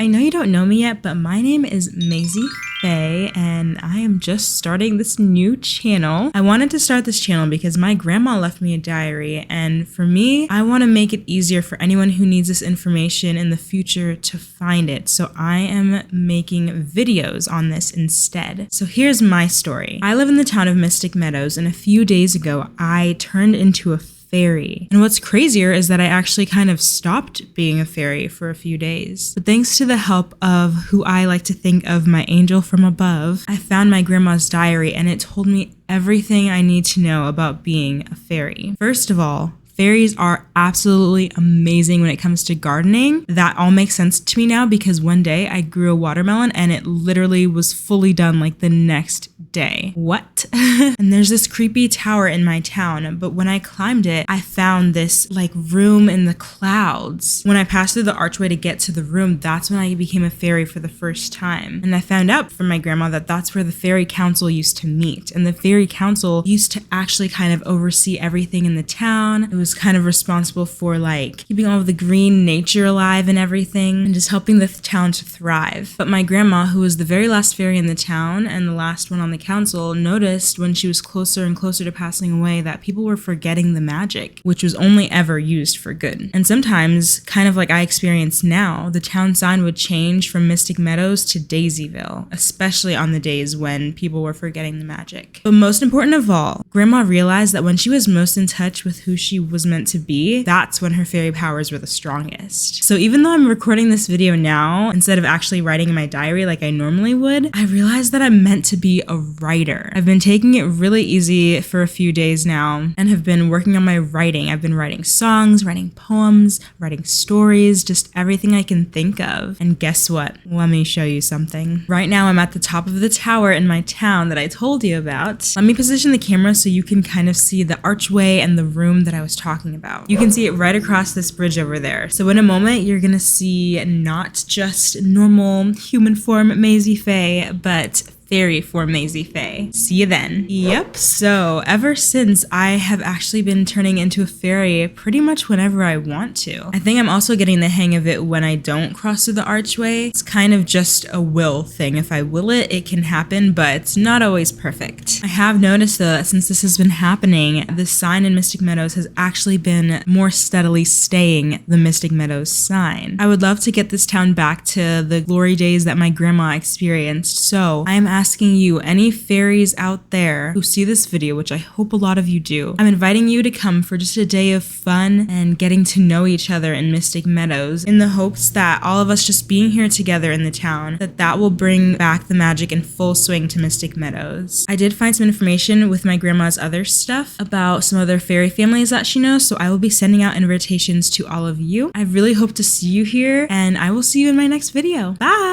I know you don't know me yet, but my name is Maisie Fae, and I am just starting this new channel. I wanted to start this channel because my grandma left me a diary, and for me, I want to make it easier for anyone who needs this information in the future to find it. So I am making videos on this instead. So here's my story. I live in the town of Mystic Meadows, and a few days ago, I turned into a fairy. And what's crazier is that I actually kind of stopped being a fairy for a few days. But thanks to the help of who I like to think of my angel from above, I found my grandma's diary and it told me everything I need to know about being a fairy. First of all, fairies are absolutely amazing when it comes to gardening. That all makes sense to me now because one day I grew a watermelon and it literally was fully done like the next day. What? And there's this creepy tower in my town, but when I climbed it, I found this like room in the clouds. When I passed through the archway to get to the room, that's when I became a fairy for the first time. And I found out from my grandma that that's where the fairy council used to meet. And the fairy council used to actually kind of oversee everything in the town. It was kind of responsible for like keeping all of the green nature alive and everything and just helping the town to thrive. But my grandma, who was the very last fairy in the town and the last one on the council, noticed when she was closer and closer to passing away that people were forgetting the magic, which was only ever used for good. And sometimes, kind of like I experience now, the town sign would change from Mystic Meadows to Daisyville, especially on the days when people were forgetting the magic. But most important of all, Grandma realized that when she was most in touch with who she was meant to be, that's when her fairy powers were the strongest. So even though I'm recording this video now, instead of actually writing in my diary like I normally would, I realized that I'm meant to be a writer. I've been taking it really easy for a few days now and have been working on my writing. I've been writing songs, writing poems, writing stories, just everything I can think of. And guess what? Let me show you something. Right now I'm at the top of the tower in my town that I told you about. Let me position the camera so you can kind of see the archway and the room that I was talking about. You can see it right across this bridge over there. So in a moment, you're gonna see not just normal human form Maisie Fae, but fairy for Maisie Fae. See you then. Yep, so ever since I have actually been turning into a fairy pretty much whenever I want to. I think I'm also getting the hang of it when I don't cross through the archway. It's kind of just a will thing. If I will it, it can happen, but it's not always perfect. I have noticed though that since this has been happening, the sign in Mystic Meadows has actually been more steadily staying the Mystic Meadows sign. I would love to get this town back to the glory days that my grandma experienced, so I am asking you, any fairies out there who see this video, which I hope a lot of you do, I'm inviting you to come for just a day of fun and getting to know each other in Mystic Meadows in the hopes that all of us just being here together in the town, that will bring back the magic in full swing to Mystic Meadows. I did find some information with my grandma's other stuff about some other fairy families that she knows, so I will be sending out invitations to all of you. I really hope to see you here, and I will see you in my next video. Bye!